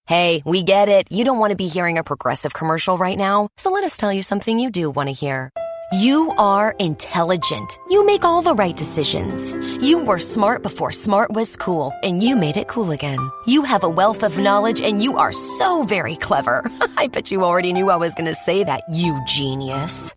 Hey, we get it. You don't want to be hearing a Progressive commercial right now, so let us tell you something you do want to hear. You are intelligent. You make all the right decisions. You were smart before smart was cool, and you made it cool again. You have a wealth of knowledge, and you are so very clever. I bet you already knew I was going to say that, you genius.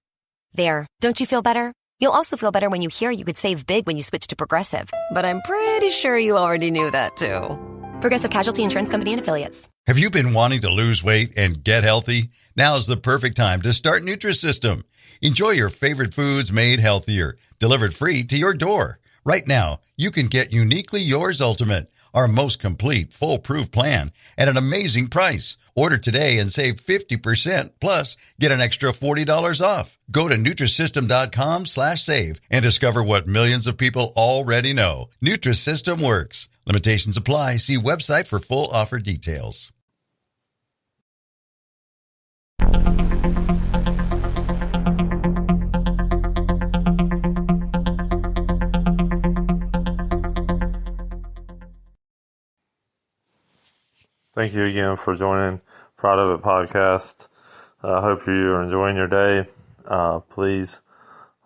There, don't you feel better? You'll also feel better when you hear you could save big when you switch to Progressive. But I'm pretty sure you already knew that, too. Progressive Casualty Insurance Company and Affiliates. Have you been wanting to lose weight and get healthy? Now's the perfect time to start Nutrisystem. Enjoy your favorite foods made healthier, delivered free to your door. Right now, you can get Uniquely Yours Ultimate, our most complete, foolproof plan, at an amazing price. Order today and save 50%, plus get an extra $40 off. Go to Nutrisystem.com/save and discover what millions of people already know. Nutrisystem works. Limitations apply. See website for full offer details. Thank you again for joining Proud of It podcast. I hope you are enjoying your day. Please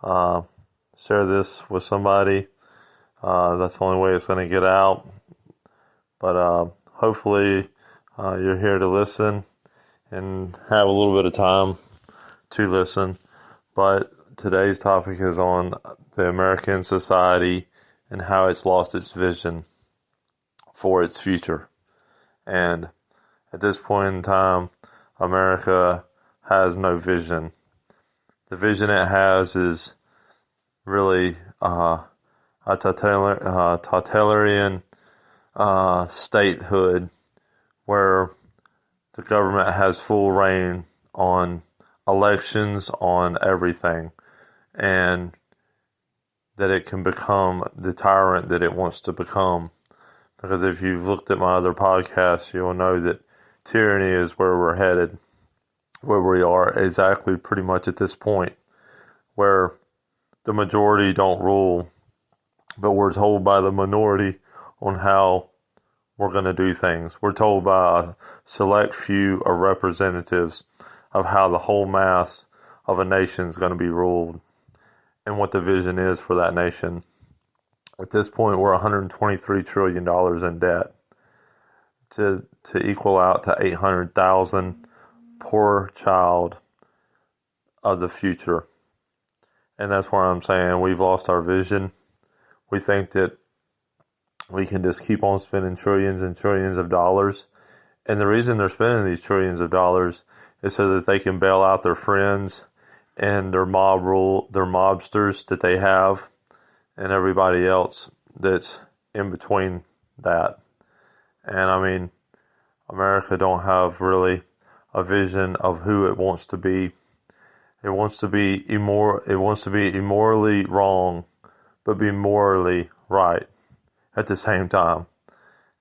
share this with somebody. That's the only way it's going to get out. But hopefully you're here to listen and have a little bit of time to listen. But today's topic is on the American society and how it's lost its vision for its future. And at this point in time, America has no vision. The vision it has is really a totalitarian statehood where the government has full reign on elections, on everything, and that it can become the tyrant that it wants to become. Because if you've looked at my other podcasts, you'll know that tyranny is where we're headed, where we are exactly pretty much at this point, where the majority don't rule, but we're told by the minority on how we're going to do things. We're told by a select few of representatives of how the whole mass of a nation is going to be ruled and what the vision is for that nation. At this point, we're $123 trillion in debt to equal out to 800,000 poor child of the future. And that's where I'm saying we've lost our vision. We think that we can just keep on spending trillions and trillions of dollars. And the reason they're spending these trillions of dollars is so that they can bail out their friends and their mobsters that they have, and everybody else that's in between that. And I mean, America don't have really a vision of who it wants to be. It wants to be immorally wrong, but be morally right at the same time.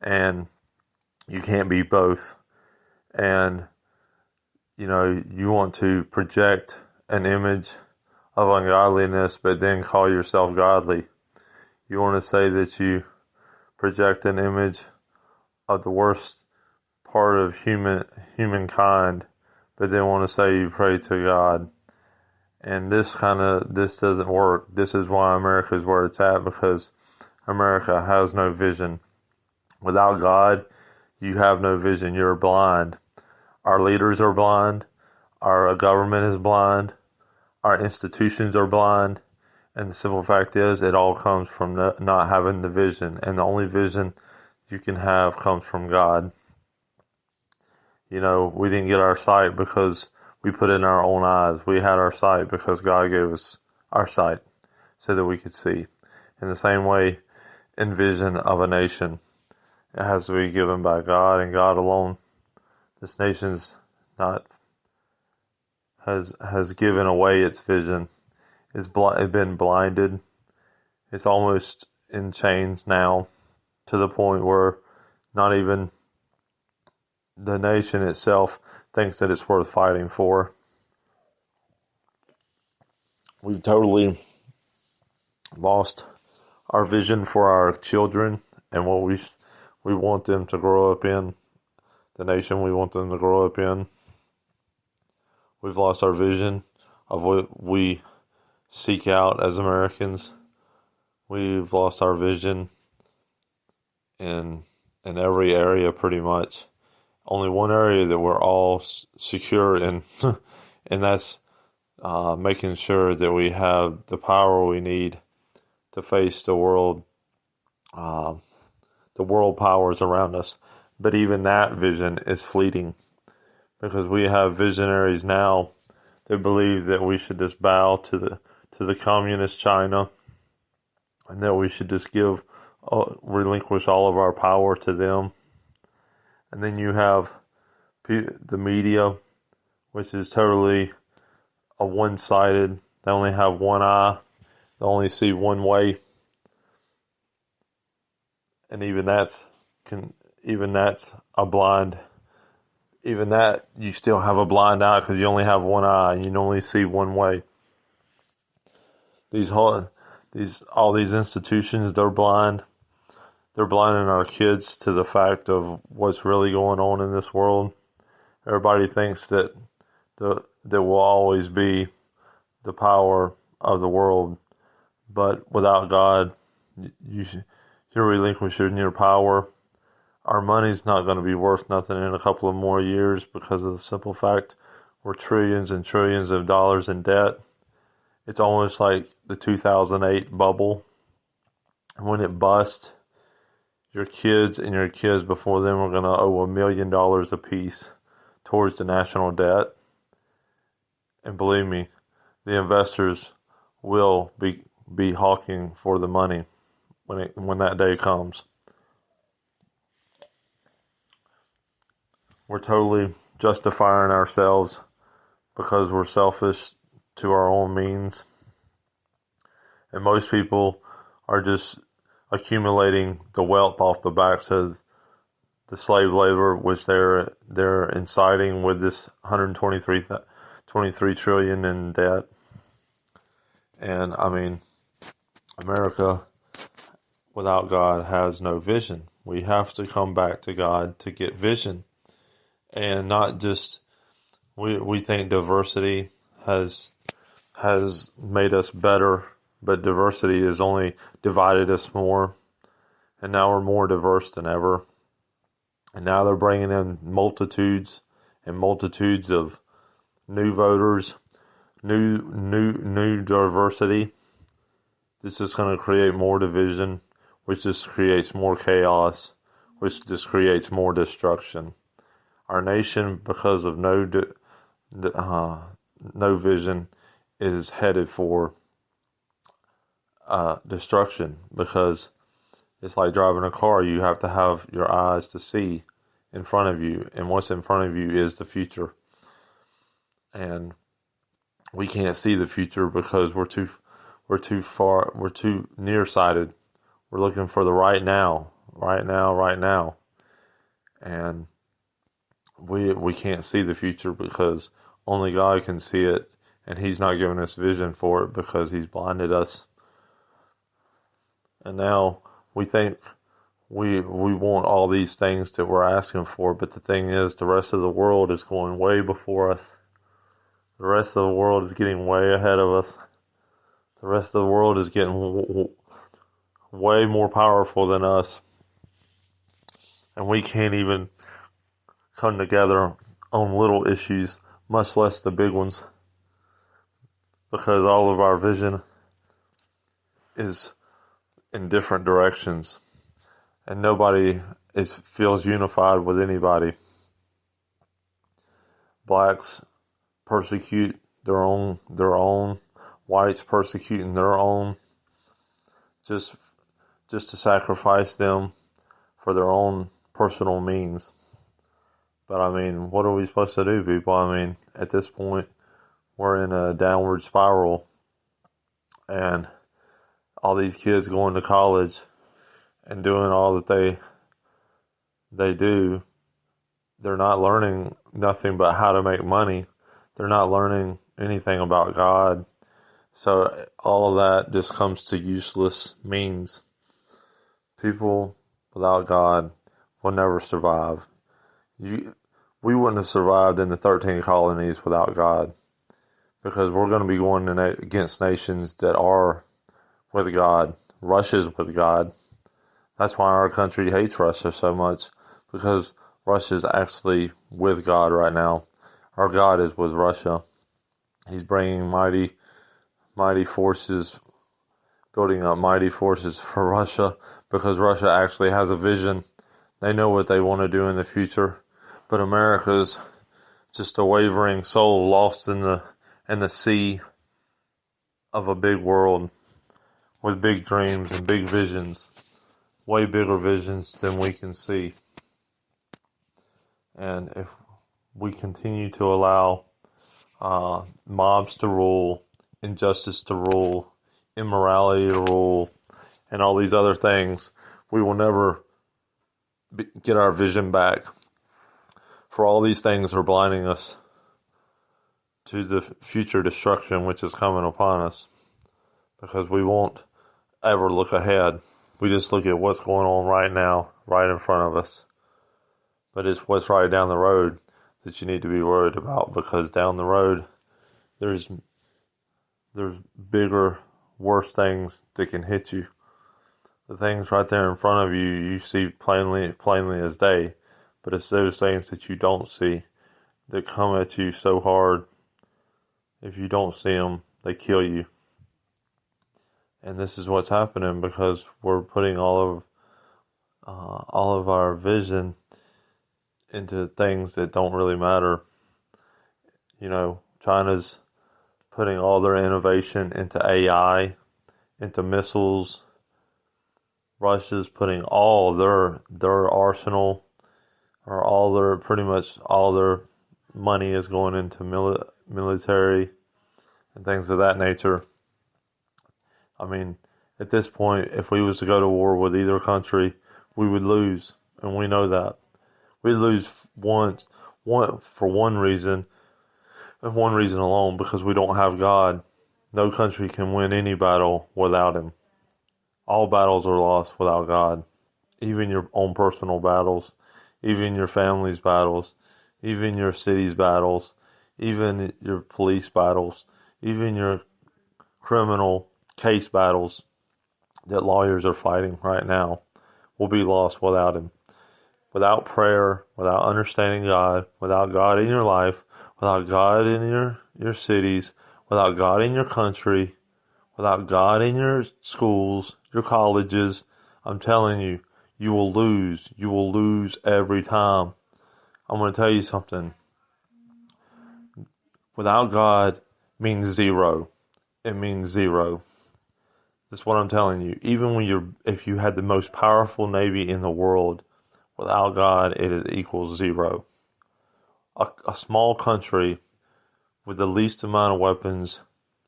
And you can't be both. And, you know, you want to project an image of ungodliness, but then call yourself godly. You want to say that you project an image of the worst part of humankind, but then want to say you pray to God. And this doesn't work. This is why America is where it's at, because America has no vision. Without God, you have no vision. You're blind. Our leaders are blind. Our government is blind. Our institutions are blind, and the simple fact is it all comes from not having the vision, and the only vision you can have comes from God. You know, we didn't get our sight because we put in our own eyes. We had our sight because God gave us our sight so that we could see. In the same way, in vision of a nation, it has to be given by God and God alone. This nation's not has given away its vision. It's been blinded. It's almost in chains now, to the point where not even the nation itself thinks that it's worth fighting for. We've totally lost our vision for our children and what we want them to grow up in. the nation we want them to grow up in. We've lost our vision of what we seek out as Americans. We've lost our vision in every area pretty much. Only one area that we're all secure in, and that's making sure that we have the power we need to face the world powers around us. But even that vision is fleeting, because we have visionaries now that believe that we should just bow to the communist China, and that we should just relinquish all of our power to them. And then you have the media, which is totally a one-sided. They only have one eye. They only see one way. And even that's a blind. Even that, you still have a blind eye because you only have one eye and you can only see one way. All these institutions, they're blind. They're blinding our kids to the fact of what's really going on in this world. Everybody thinks that there will always be the power of the world, but without God, you're relinquishing your power. Our money's not going to be worth nothing in a couple of more years because of the simple fact we're trillions and trillions of dollars in debt. It's almost like the 2008 bubble. When it busts, your kids and your kids before them are going to owe $1 million apiece towards the national debt. And believe me, the investors will be hawking for the money when that day comes. We're totally justifying ourselves because we're selfish to our own means. And most people are just accumulating the wealth off the backs of the slave labor, which they're inciting with this 23 trillion in debt. And I mean, America without God has no vision. We have to come back to God to get vision, and not just we think diversity has made us better. But diversity has only divided us more. And now we're more diverse than ever. And now they're bringing in multitudes and multitudes of new voters, new diversity. This is going to create more division, which just creates more chaos, which just creates more destruction. Our nation, because of no vision, is headed for destruction, because it's like driving a car. You have to have your eyes to see in front of you, and what's in front of you is the future. And we can't see the future because we're too nearsighted. We're looking for the right now, and we can't see the future because only God can see it, and He's not giving us vision for it because He's blinded us. And now we think we want all these things that we're asking for, but the thing is, the rest of the world is going way before us. The rest of the world is getting way ahead of us. The rest of the world is getting way more powerful than us. And we can't even come together on little issues, much less the big ones, because all of our vision is in different directions, and nobody feels unified with anybody. Blacks persecute their own, whites persecuting their own, just to sacrifice them for their own personal means. But I mean, what are we supposed to do, people? I mean, at this point, we're in a downward spiral, and all these kids going to college and doing all that they do, they're not learning nothing but how to make money. They're not learning anything about God. So all of that just comes to useless means. People without God will never survive. we wouldn't have survived in the 13 colonies without God, because we're going to be going against nations that are with God. Russia's with God. That's why our country hates Russia so much, because Russia's actually with God right now. Our God is with Russia. He's bringing mighty forces, building up mighty forces for Russia, because Russia actually has a vision. They know what they want to do in the future, but America's just a wavering soul lost in the sea of a big world with big dreams and big visions, way bigger visions than we can see. And if we continue to allow mobs to rule, injustice to rule, immorality to rule, and all these other things, we will never get our vision back. For all these things are blinding us to the future destruction which is coming upon us, because we won't ever look ahead. We just look at what's going on right now, right in front of us. But it's what's right down the road that you need to be worried about, because down the road there's bigger, worse things that can hit you. The things right there in front of you, you see plainly as day, but it's those things that you don't see that come at you so hard. If you don't see them, they kill you. And this is what's happening because we're putting all of our vision into things that don't really matter. You know, China's putting all their innovation into AI, into missiles. Russia's putting all their arsenal, or pretty much all their money is going into military and things of that nature. I mean, at this point, if we was to go to war with either country, we would lose, and we know that. We'd lose for one reason, and one reason alone, because we don't have God. No country can win any battle without Him. All battles are lost without God. Even your own personal battles, even your family's battles, even your city's battles, even your police battles, even your criminal case battles that lawyers are fighting right now will be lost without Him. Without prayer, without understanding God, without God in your life, without God in your cities, without God in your country, without God in your schools, your colleges, I'm telling you, you will lose. You will lose every time. I'm going to tell you something. Without God means zero. It means zero. That's what I'm telling you. Even if you had the most powerful navy in the world, without God, it equals zero. A small country with the least amount of weapons,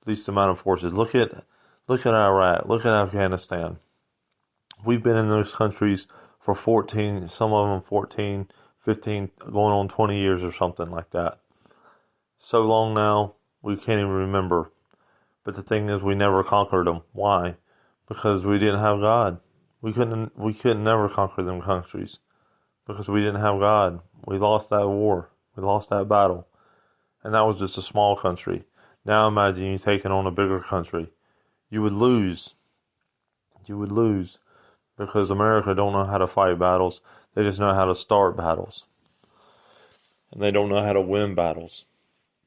least amount of forces. Look at Iraq. Look at Afghanistan. We've been in those countries for 14, some of them 14, 15, going on 20 years or something like that. So long now, we can't even remember. But the thing is, we never conquered them. Why? Because we didn't have God. We couldn't never conquer them countries because we didn't have God. We lost that war. We lost that battle. And that was just a small country. Now imagine you taking on a bigger country. You would lose. You would lose. Because America don't know how to fight battles. They just know how to start battles. And they don't know how to win battles.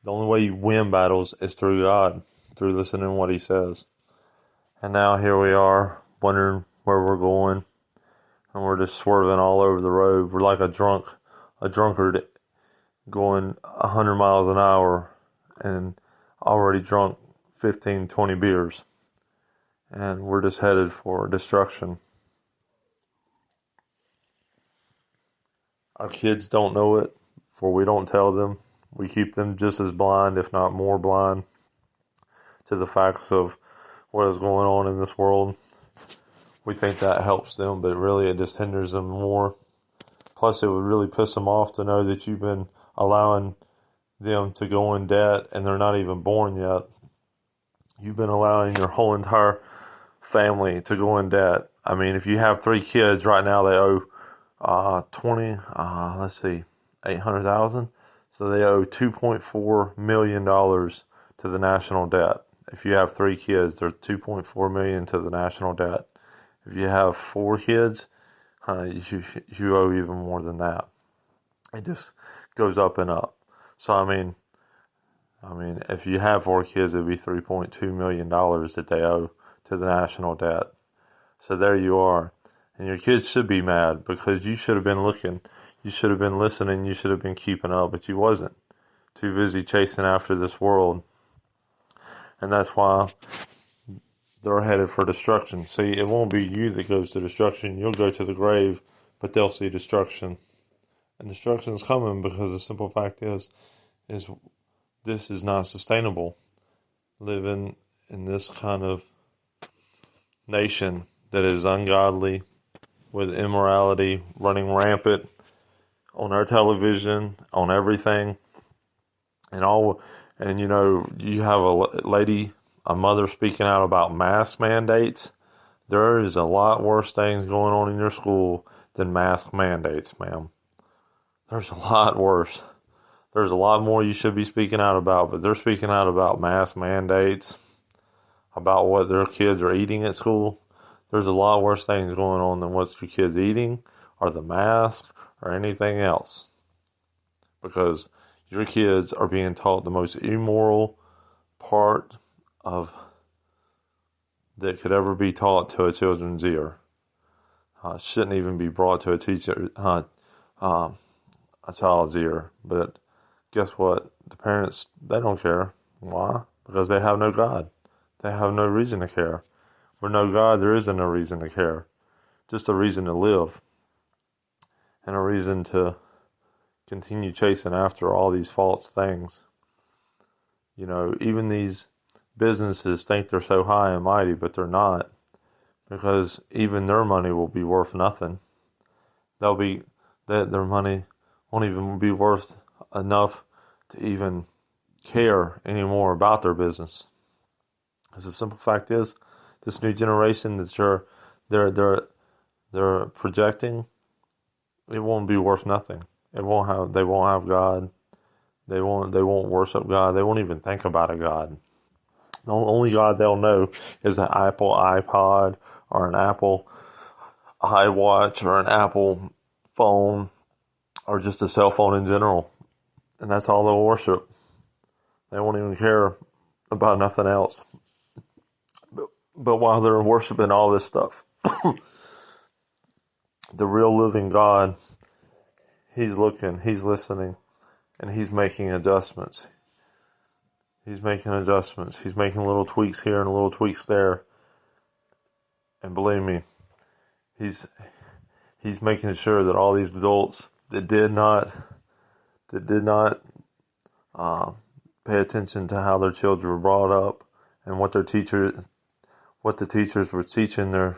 The only way you win battles is through God, through listening to what He says. And now here we are, wondering where we're going. And we're just swerving all over the road. We're like a drunkard going 100 miles an hour and already drunk 15, 20 beers. And we're just headed for destruction. Our kids don't know it, for we don't tell them. We keep them just as blind, if not more blind, to the facts of what is going on in this world. We think that helps them, but really it just hinders them more. Plus, it would really piss them off to know that you've been allowing them to go in debt and they're not even born yet. You've been allowing your whole entire family to go in debt. I mean, if you have 3 kids right now, they owe 800,000. So they owe $2.4 million to the national debt. If you have 3 kids, there's $2.4 million to the national debt. If you have 4 kids, you owe even more than that. It just goes up and up. So I mean, if you have 4 kids, it'd be $3.2 million that they owe to the national debt. So there you are. And your kids should be mad because you should have been looking. You should have been listening. You should have been keeping up, but you wasn't. Too busy chasing after this world. And that's why they're headed for destruction. See, it won't be you that goes to destruction. You'll go to the grave, but they'll see destruction. And destruction's coming because the simple fact is this is not sustainable. Living in this kind of nation that is ungodly, with immorality running rampant on our television, on everything, and you have a mother speaking out about mask mandates. There is a lot worse things going on in your school than mask mandates, ma'am. There's a lot worse. There's a lot more you should be speaking out about, but they're speaking out about mask mandates, about what their kids are eating at school. There's a lot worse things going on than what your kids eating, or the mask, or anything else. Because your kids are being taught the most immoral part of that could ever be taught to a children's ear. Shouldn't even be brought to a child's ear. But guess what? The parents, they don't care. Why? Because they have no God. They have no reason to care. With no God, there isn't a reason to care. Just a reason to live. And a reason to continue chasing after all these false things. Even these businesses think they're so high and mighty, but they're not. Because even their money will be worth nothing. Their money won't even be worth enough to even care anymore about their business. Because the simple fact is, this new generation that they're projecting, it won't be worth nothing. They won't have God. They won't worship God. They won't even think about a God. The only God they'll know is an Apple iPod or an Apple iWatch or an Apple phone or just a cell phone in general. And that's all they'll worship. They won't even care about nothing else. But while they're worshiping all this stuff, the real living God, He's looking, He's listening, and He's making adjustments. He's making adjustments. He's making little tweaks here and little tweaks there. And believe me, He's making sure that all these adults that did not pay attention to how their children were brought up and what the teachers were teaching their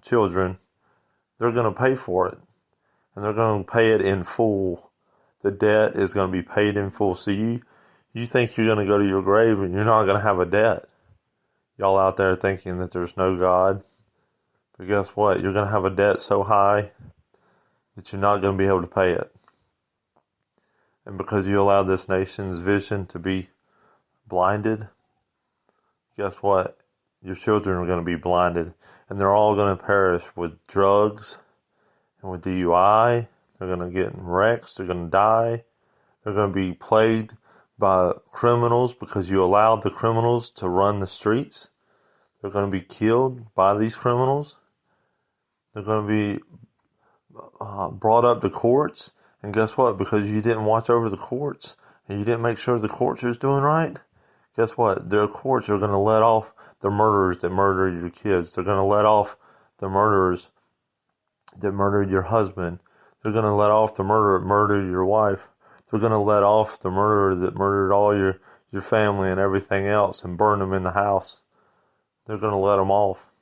children, they're going to pay for it, and they're going to pay it in full. The debt is going to be paid in full. So you think you're going to go to your grave and you're not going to have a debt. Y'all out there thinking that there's no God. But guess what? You're going to have a debt so high that you're not going to be able to pay it. And because you allowed this nation's vision to be blinded, guess what? Your children are going to be blinded. And they're all going to perish with drugs and with DUI. They're going to get in wrecks. They're going to die. They're going to be plagued by criminals because you allowed the criminals to run the streets. They're going to be killed by these criminals. They're going to be brought up to courts. And guess what? Because you didn't watch over the courts and you didn't make sure the courts was doing right, guess what? Their courts are going to let off the murderers that murdered your kids. They're going to let off the murderers that murdered your husband. They're going to let off the murderer that murdered your wife. They're going to let off the murderer that murdered all your family and everything else and burn them in the house. They're going to let them off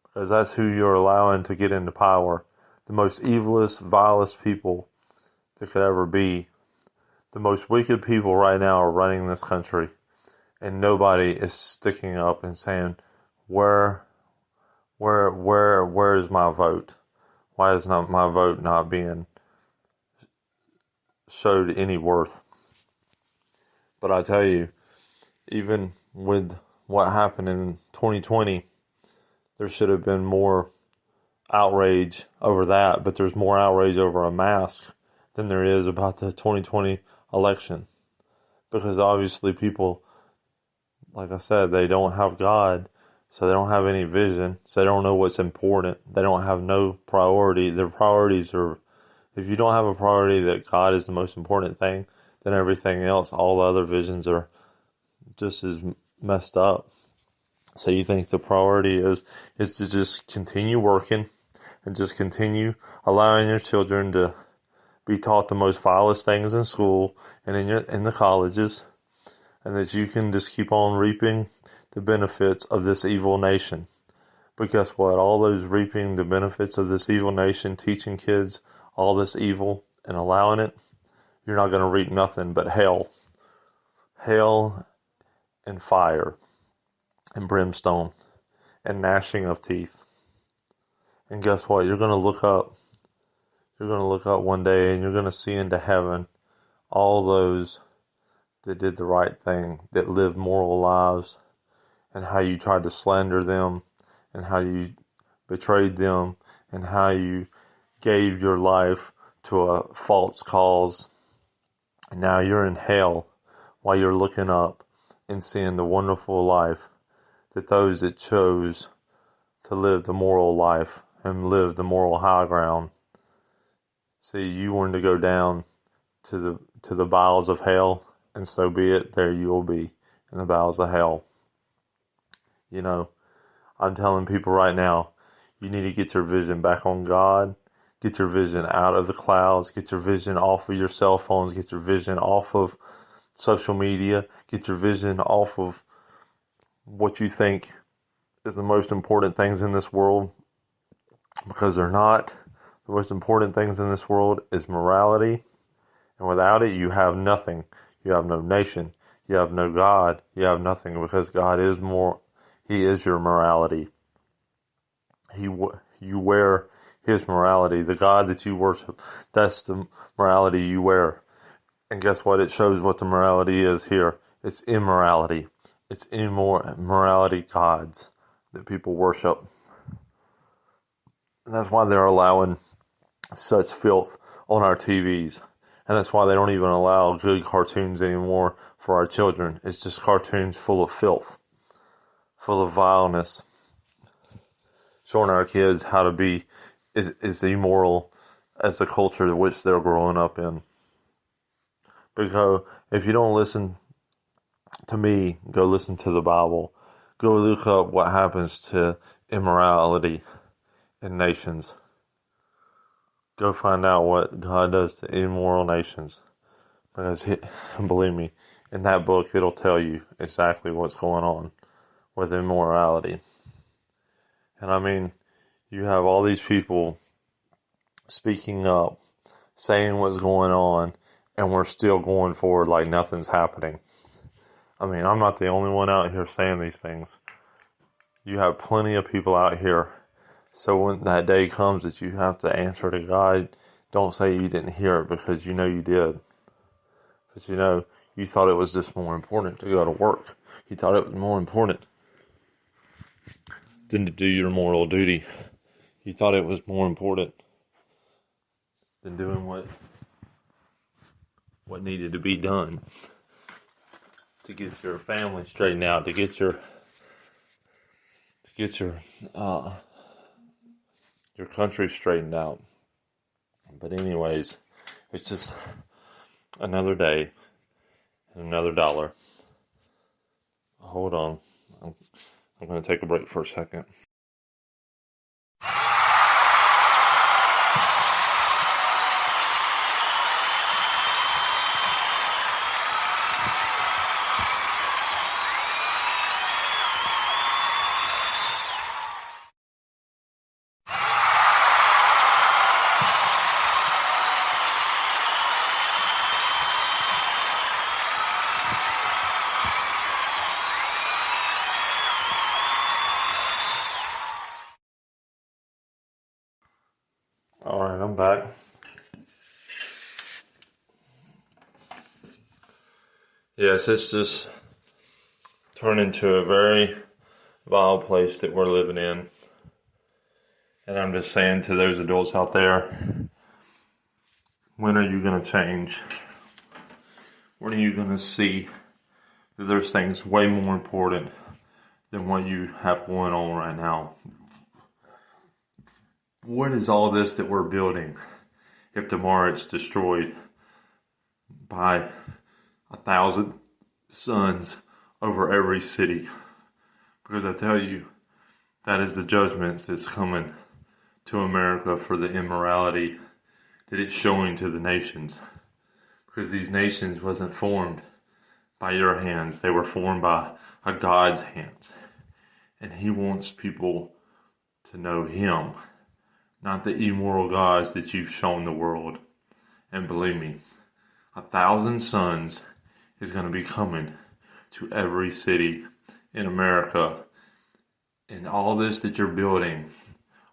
because that's who you're allowing to get into power. The most evilest, vilest people that could ever be. The most wicked people right now are running this country. And nobody is sticking up and saying, where is my vote? Why is not my vote not being showed any worth. But I tell you, even with what happened in 2020, there should have been more outrage over that, but there's more outrage over a mask than there is about the 2020 election. Because obviously people, like I said, they don't have God, so they don't have any vision, so they don't know what's important. They don't have no priority. Their priorities are, if you don't have a priority that God is the most important thing, then everything else, all the other visions are just as messed up. So you think the priority is to just continue working and just continue allowing your children to be taught the most vilest things in school and in the colleges, and that you can just keep on reaping the benefits of this evil nation. But guess what? All those reaping the benefits of this evil nation, teaching kids all this evil and allowing it, you're not going to reap nothing but hell. Hell and fire and brimstone and gnashing of teeth. And guess what? You're going to look up. You're going to look up one day and you're going to see into heaven all those that did the right thing, that lived moral lives, and how you tried to slander them, and how you betrayed them, and how you gave your life to a false cause. And now you're in hell while you're looking up and seeing the wonderful life that those that chose to live the moral life and live the moral high ground. See, you wanted to go down to the bowels of hell, and so be it. There you will be in the bowels of hell. You know, I'm telling people right now, you need to get your vision back on God. Get your vision out of the clouds. Get your vision off of your cell phones. Get your vision off of social media. Get your vision off of what you think is the most important things in this world, because they're not. The most important things in this world is morality, and without it, you have nothing. You have no nation. You have no God. You have nothing, because God is more. He is your morality. You wear His morality. The God that you worship, that's the morality you wear. And guess what? It shows what the morality is here. It's immorality. It's immorality gods that people worship. And that's why they're allowing such filth on our TVs. And that's why they don't even allow good cartoons anymore for our children. It's just cartoons full of filth, full of vileness, showing our kids how to be as immoral as the culture in which they're growing up in. Because if you don't listen to me, go listen to the Bible. Go look up what happens to immorality in nations. Go find out what God does to immoral nations. Because, believe me, in that book, it'll tell you exactly what's going on with immorality. And I mean, you have all these people speaking up, saying what's going on, and we're still going forward like nothing's happening. I mean, I'm not the only one out here saying these things. You have plenty of people out here. So when that day comes that you have to answer to God, don't say you didn't hear it, because you know you did. But you know, you thought it was just more important to go to work. You thought it was more important than to do your moral duty. You thought it was more important than doing what needed to be done to get your family straightened out, to get your country straightened out. But anyways, it's just another day and another dollar. Hold on. I'm going to take a break for a second. All right, I'm back. Yes, it's just turned into a very vile place that we're living in. And I'm just saying to those adults out there, when are you going to change? When are you going to see that there's things way more important than what you have going on right now? What is all this that we're building if tomorrow it's destroyed by 1,000 suns over every city? Because I tell you, that is the judgment that's coming to America for the immorality that it's showing to the nations. Because these nations wasn't formed by your hands. They were formed by a God's hands. And He wants people to know Him, not the immoral gods that you've shown the world. And believe me, 1,000 suns is going to be coming to every city in America. And all this that you're building,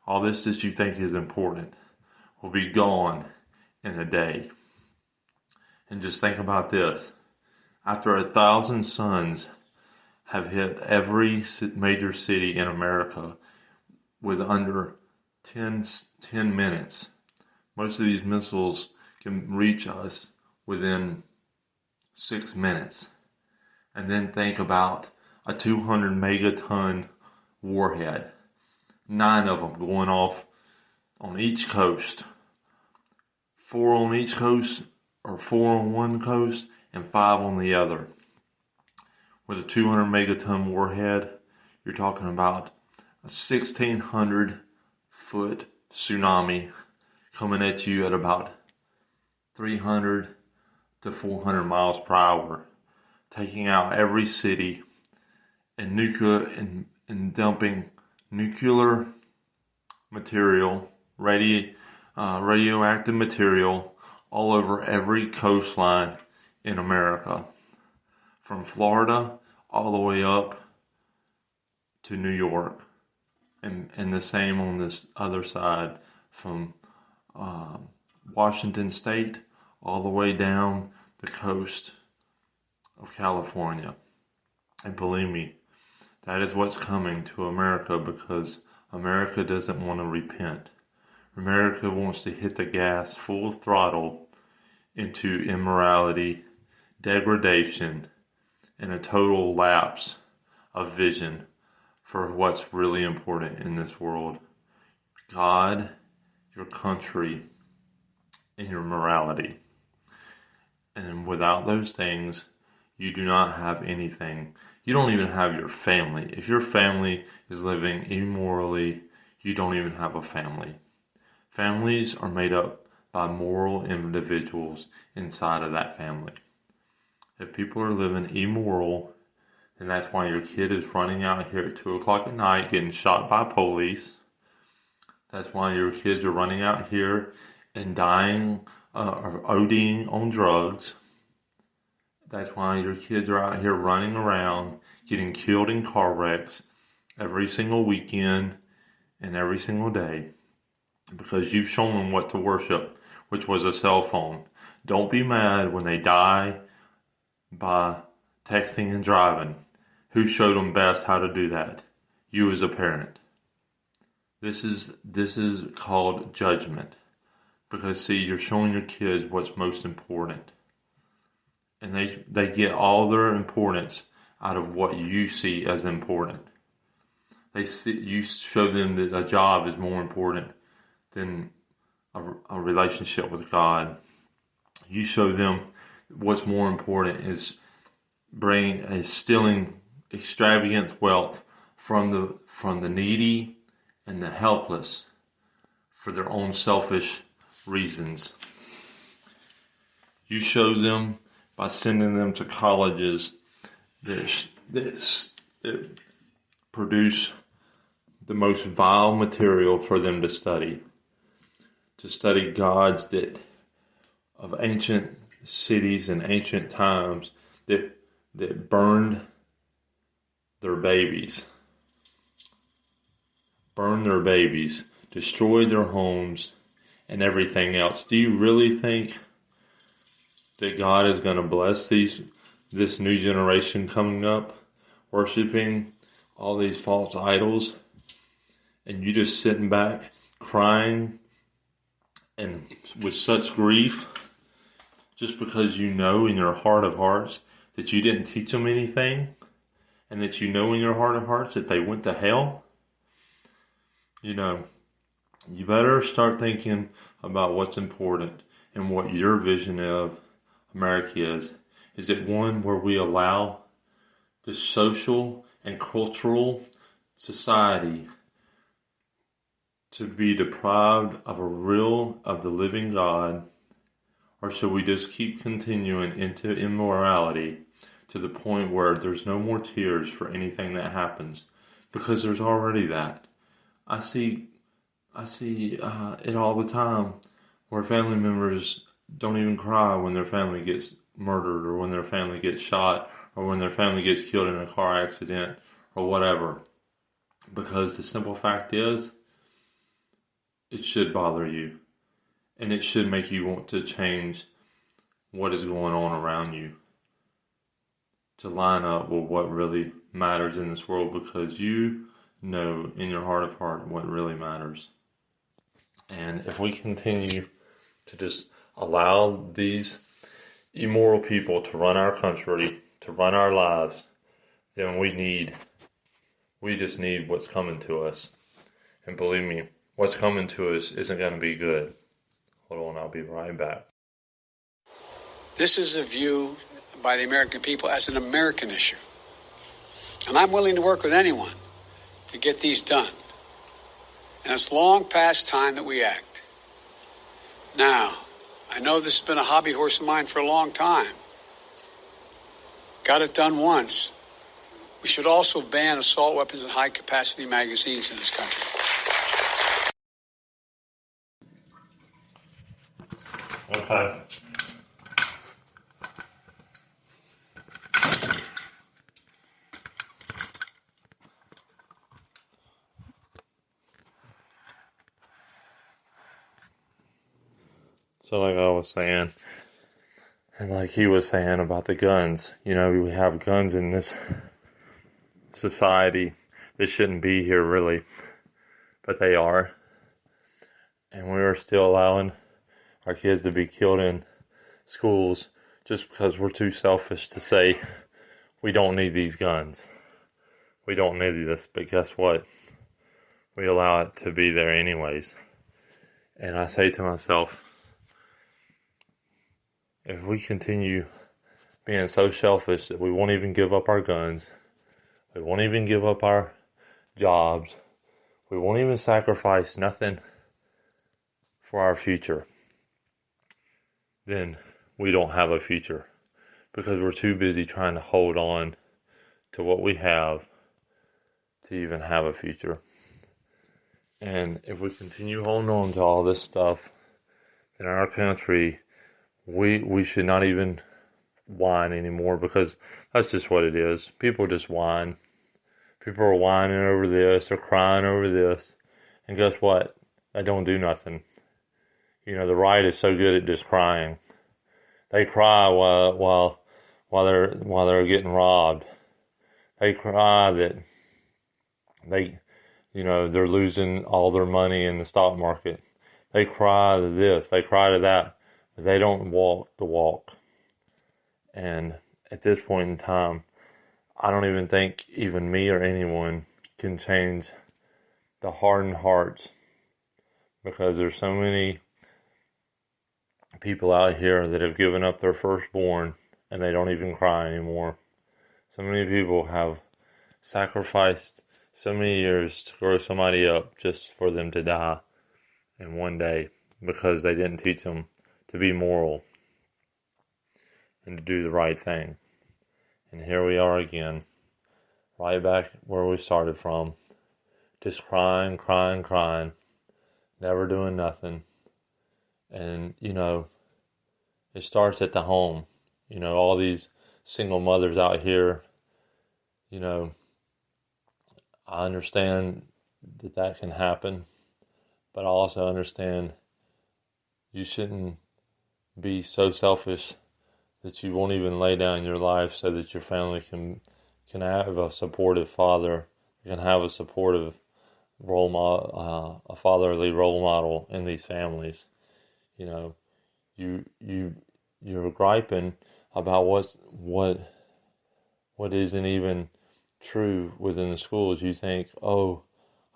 all this that you think is important, will be gone in a day. And just think about this. After 1,000 suns have hit every major city in America with under 10 minutes, most of these missiles can reach us within 6 minutes. And then think about a 200 megaton warhead. 9 of them going off on each coast. 4 on each coast, or 4 on one coast, and 5 on the other. With a 200 megaton warhead, you're talking about a 1,600 foot tsunami coming at you at about 300 to 400 miles per hour, taking out every city and and dumping nuclear material, radioactive material all over every coastline in America, from Florida all the way up to New York, and the same on this other side from Washington State all the way down the coast of California. And believe me, that is what's coming to America, because America doesn't want to repent. America wants to hit the gas full throttle into immorality, degradation, and a total lapse of vision for what's really important in this world. God, your country, and your morality. And without those things, you do not have anything. You don't even have your family. If your family is living immorally, you don't even have a family. Families are made up by moral individuals inside of that family. If people are living immoral, then that's why your kid is running out here at 2 o'clock at night getting shot by police. That's why your kids are running out here and dying or ODing on drugs. That's why your kids are out here running around getting killed in car wrecks every single weekend and every single day. Because you've shown them what to worship, which was a cell phone. Don't be mad when they die by texting and driving. Who showed them best how to do that? You as a parent. This is called judgment. Because see, you're showing your kids what's most important. And they get all their importance out of what you see as important. You show them that a job is more important than a relationship with God. You show them what's more important is stealing extravagant wealth from the needy and the helpless for their own selfish reasons. You show them by sending them to colleges that produce the most vile material for them to study gods of ancient cities and ancient times that burned their babies, destroyed their homes, and everything else. Do you really think that God is going to bless these this new generation coming up worshiping all these false idols, and you just sitting back crying and with such grief just because you know in your heart of hearts that you didn't teach them anything, and that you know in your heart of hearts that they went to hell, you better start thinking about what's important and what your vision of America is. Is it one where we allow the social and cultural society to be deprived of the living God? Or should we just keep continuing into immorality to the point where there's no more tears for anything that happens? Because there's already that. I see it all the time where family members don't even cry when their family gets murdered, or when their family gets shot, or when their family gets killed in a car accident, or whatever. Because the simple fact is, it should bother you. And it should make you want to change what is going on around you to line up with what really matters in this world, because you know in your heart of heart what really matters. And if we continue to just allow these immoral people to run our country, to run our lives, then we just need what's coming to us. And believe me, what's coming to us isn't going to be good. Hold on, I'll be right back. This is a view by the American people as an American issue. And I'm willing to work with anyone to get these done. And it's long past time that we act. Now, I know this has been a hobby horse of mine for a long time. Got it done once. We should also ban assault weapons and high-capacity magazines in this country. Okay. So like I was saying, and like he was saying about the guns, we have guns in this society that shouldn't be here really, but they are. And we are still allowing our kids to be killed in schools just because we're too selfish to say we don't need these guns. We don't need this, but guess what? We allow it to be there anyways. And I say to myself, if we continue being so selfish that we won't even give up our guns, we won't even give up our jobs, we won't even sacrifice nothing for our future, then we don't have a future, because we're too busy trying to hold on to what we have to even have a future. And if we continue holding on to all this stuff, then our country, we should not even whine anymore, because that's just what it is. People just whine. People are whining over this, they're crying over this, and guess what? They don't do nothing. The right is so good at just crying. They cry while they're getting robbed. They cry that they're losing all their money in the stock market. They cry to this, they cry to that, but they don't walk the walk. And at this point in time, I don't even think even me or anyone can change the hardened hearts, because there's so many people out here that have given up their firstborn and they don't even cry anymore. So many people have sacrificed so many years to grow somebody up just for them to die in one day, because they didn't teach them to be moral and to do the right thing. And here we are again, right back where we started from, just crying, never doing nothing. And, it starts at the home. All these single mothers out here, I understand that can happen, but I also understand you shouldn't be so selfish that you won't even lay down your life so that your family can have a supportive father, can have a supportive role model, a fatherly role model in these families. You know, you're griping about what isn't even true within the schools. You think, oh,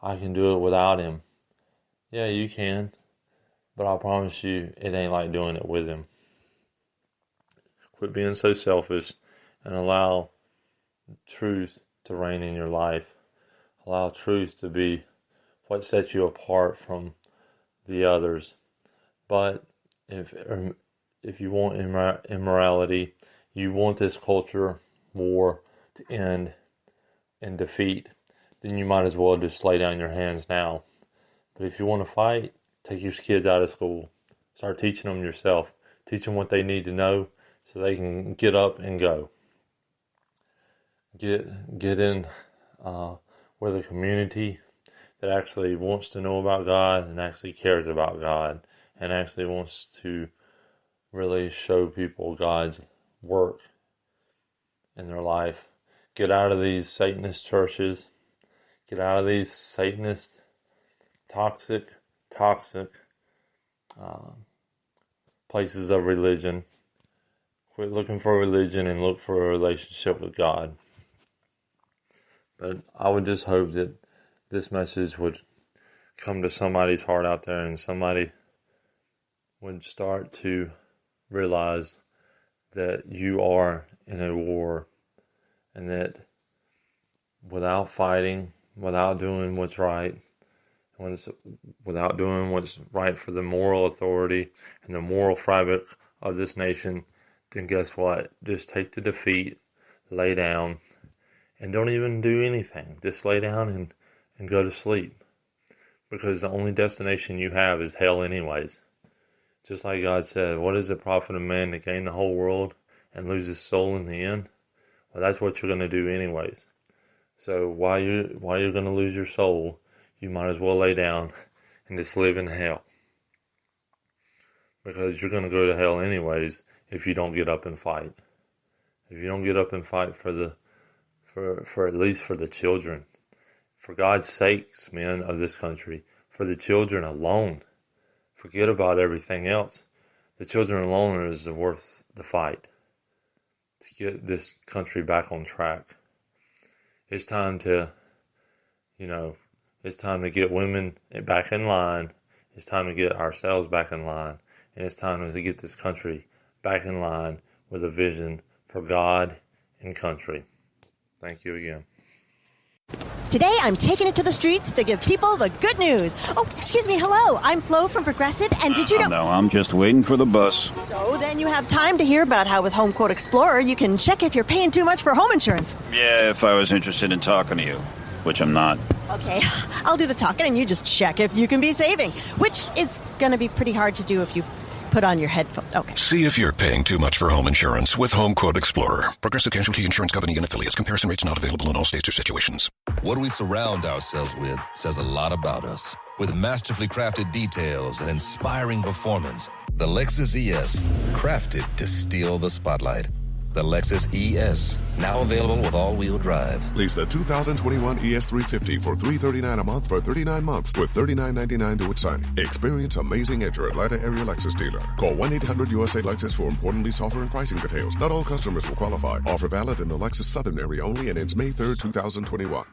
I can do it without him. Yeah, you can, but I promise you, it ain't like doing it with him. Quit being so selfish and allow truth to reign in your life. Allow truth to be what sets you apart from the others. But if you want immorality, you want this culture war to end in defeat, then you might as well just lay down your hands now. But if you want to fight, take your kids out of school. Start teaching them yourself. Teach them what they need to know so they can get up and go. Get in with a community that actually wants to know about God and actually cares about God and actually wants to really show people God's work in their life. Get out of these Satanist churches. Get out of these Satanist toxic places of religion. Quit looking for religion and look for a relationship with God. But I would just hope that this message would come to somebody's heart out there and somebody would start to realize that you are in a war and that without fighting, without doing what's right, without doing what's right for the moral authority and the moral fabric of this nation, then guess what? Just take the defeat, lay down, and don't even do anything. Just lay down and go to sleep. Because the only destination you have is hell anyways. Just like God said, what is the profit of man to gain the whole world and lose his soul in the end? Well, that's what you're going to do anyways. So while you're going to lose your soul, you might as well lay down and just live in hell. Because you're going to go to hell anyways if you don't get up and fight. If you don't get up and fight for at least for the children. For God's sakes, men of this country, for the children alone. Forget about everything else. The children alone is worth the fight to get this country back on track. It's time to, it's time to get women back in line. It's time to get ourselves back in line. And it's time to get this country back in line with a vision for God and country. Thank you again. Today, I'm taking it to the streets to give people the good news. Oh, excuse me. Hello. I'm Flo from Progressive, and did you know... No, I'm just waiting for the bus. So then you have time to hear about how with Home Quote Explorer, you can check if you're paying too much for home insurance. Yeah, if I was interested in talking to you, which I'm not. Okay, I'll do the talking, and you just check if you can be saving, which is going to be pretty hard to do if you put on your headphones. Okay. See if you're paying too much for home insurance with Home Quote Explorer. Progressive Casualty Insurance Company and affiliates. Comparison rates not available in all states or situations. What we surround ourselves with says a lot about us. With masterfully crafted details and inspiring performance, the Lexus ES, crafted to steal the spotlight. The Lexus ES, now available with all-wheel drive. Lease the 2021 ES350 for $339 a month for 39 months with $39.99 to its signing. Experience amazing at your Atlanta area Lexus dealer. Call 1-800-USA-LEXUS for important lease offer and pricing details. Not all customers will qualify. Offer valid in the Lexus Southern area only and ends May 3rd, 2021.